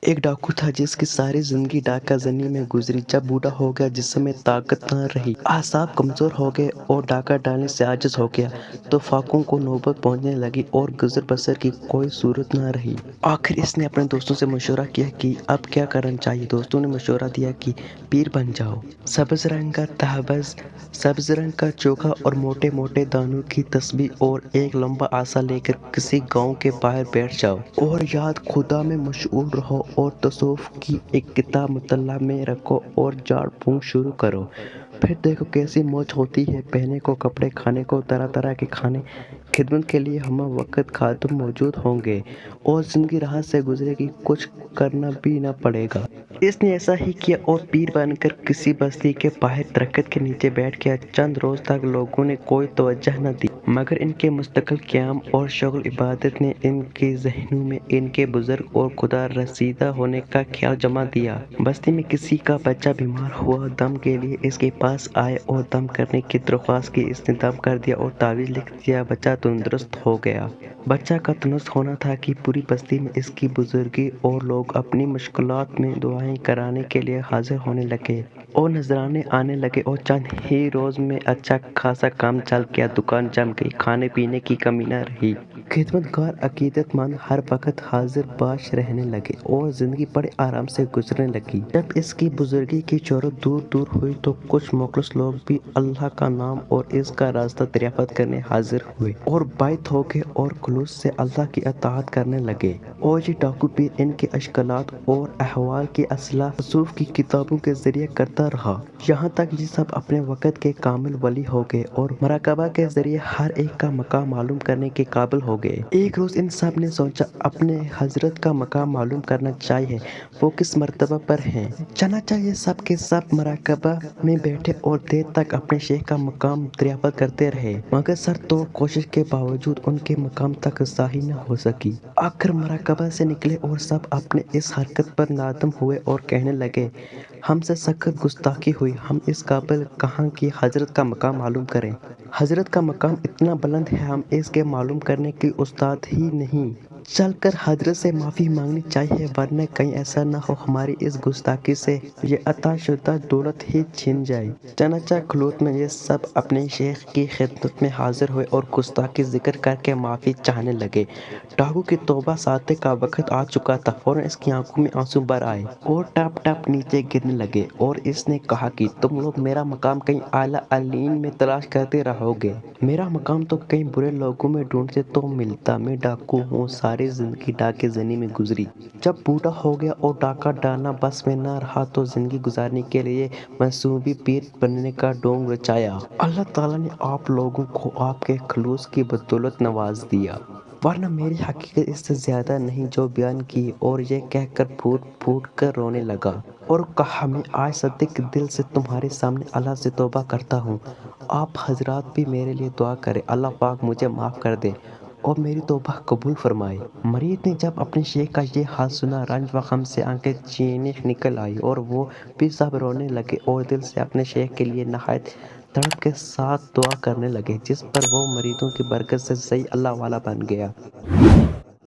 ایک ڈاکو تھا جس کی ساری زندگی ڈاکہ زنی میں گزری۔ جب بوڑھا ہو گیا، جسم میں طاقت نہ رہی، اعصاب کمزور ہو گئے اور ڈاکہ ڈالنے سے عاجز ہو گیا تو فاقوں کو نوبت پہنچنے لگی اور گزر بسر کی کوئی صورت نہ رہی۔ آخر اس نے اپنے دوستوں سے مشورہ کیا کہ اب کیا کرنا چاہیے۔ دوستوں نے مشورہ دیا کہ پیر بن جاؤ۔ سبز رنگ کا تہبند، سبز رنگ کا چوکا اور موٹے موٹے دانوں کی تسبیح اور ایک لمبا عصا لے کر کسی گاؤں کے باہر بیٹھ جاؤ اور یاد خدا میں مشغول رہو اور تصوف کی ایک کتاب مطالعہ میں رکھو اور جھاڑ پھونک شروع کرو۔ پھر دیکھو کیسی موج ہوتی ہے۔ پہننے کو کپڑے، کھانے کو طرح طرح کے کھانے، خدمت کے لیے ہمہ وقت خادم موجود ہوں گے اور زندگی راحت سے گزرے گی، کچھ کرنا بھی نہ پڑے گا۔ اس نے ایسا ہی کیا اور پیر بن کر کسی بستی کے باہر درخت کے نیچے بیٹھ گیا۔ چند روز تک لوگوں نے کوئی توجہ نہ دی، مگر ان کے مستقل قیام اور شغل عبادت نے ان کے ذہنوں میں ان کے بزرگ اور خدا رسیدہ ہونے کا خیال جما دیا۔ بستی میں کسی کا بچہ بیمار ہوا، دم کے لیے اس کے پاس آئے اور دم کرنے کی درخواست کی۔ اس نے دم کر دیا اور تعویذ لکھ دیا، بچہ تندرست ہو گیا۔ بچہ کا تندرست ہونا تھا کہ پوری بستی میں اس کی بزرگی اور لوگ اپنی مشکلات میں دعائیں کرانے کے لیے حاضر ہونے لگے اور نذرانے آنے لگے اور چند ہی روز میں اچھا خاصا کام چل گیا۔ دکان جم گئی، کھانے پینے کی کمی نہ رہی۔ خدمت گار عقیدت مند ہر وقت حاضر باش رہنے لگے اور زندگی بڑے آرام سے گزرنے لگی۔ جب اس کی بزرگی کی شہرت دور دور ہوئی تو کچھ مخلص لوگ بھی اللہ کا نام اور اس کا راستہ دریافت کرنے حاضر ہوئے اور بیعت ہو گئے اور خلوص سے اللہ کی اطاعت کرنے لگے۔ اور یہ ڈاکو پیر ان کے اشکالات اور احوال کی اصلاح تصوف کی کتابوں کے ذریعے کرتا رہا، یہاں تک یہ سب اپنے وقت کے کامل ولی ہو گئے اور مراقبہ کے ذریعے ہر ایک کا مقام معلوم کرنے کے قابل ہو گئے۔ ایک روز ان سب نے سوچا اپنے حضرت کا مقام معلوم کرنا چاہیے، وہ کس مرتبہ پر ہیں۔ چنانچہ یہ سب کے سب مراقبہ میں بیٹھے اور دیر تک اپنے شیخ کا مقام دریافت کرتے رہے، مگر سر توڑ کوشش کے باوجود ان کے مقام تک رسائی نہ ہو سکی۔ آخر مراقبہ سے نکلے اور سب اپنے اس حرکت پر نادم ہوئے اور کہنے لگے، ہم سے سخت گستاخی ہوئی، ہم اس قابل کہاں کہ حضرت کا مقام معلوم کریں۔ حضرت کا مقام اتنا بلند ہے، ہم اس کے معلوم کرنے کے استاد ہی نہیں۔ چل کر حضرت سے معافی مانگنی چاہیے، ورنہ کہیں ایسا نہ ہو ہماری اس گستاخی سے یہ عطا شدہ دولت ہی چھن جائے۔ چنانچہ خلوت میں یہ سب اپنے شیخ کی خدمت میں حاضر ہوئے اور گستاخی ذکر کر کے معافی چاہنے لگے۔ ڈاکو کی توبہ ساتھ کا وقت آ چکا تھا، فوراً اس کی آنکھوں میں آنسو بھر آئے اور ٹپ ٹپ نیچے گرنے لگے اور اس نے کہا کہ تم لوگ میرا مقام کہیں اعلیٰ علین میں تلاش کرتے رہو گے، میرا مقام تو کئی برے لوگوں میں ڈھونڈتے تو ملتا۔ میں ڈاکو ہوں، ساری زندگی ڈاکے زنی میں گزری۔ جب بوڑھا ہو گیا اور ڈاکہ ڈالنا بس میں نہ رہا تو زندگی گزارنے کے لیے منصوبی پیر بننے کا ڈھونگ رچایا۔ اللہ تعالیٰ نے آپ لوگوں کو آپ کے خلوص کی بدولت نواز دیا، ورنہ میری حقیقت اس سے زیادہ نہیں جو بیان کی۔ اور یہ کہہ کر پھوٹ پھوٹ کر رونے لگا اور کہا، میں آج صادق دل سے تمہارے سامنے اللہ سے توبہ کرتا ہوں، آپ حضرات بھی میرے لیے دعا کریں، اللہ پاک مجھے معاف کر دے اور میری توبہ قبول فرمائے۔ مرید نے جب اپنے شیخ کا یہ حال سنا، رنج و غم سے آنکھیں چینی نکل آئی اور وہ بھی سب رونے لگے اور دل سے اپنے شیخ کے لیے نہایت تڑپ کے ساتھ دعا کرنے لگے، جس پر وہ مریدوں کی برکت سے صحیح اللہ والا بن گیا۔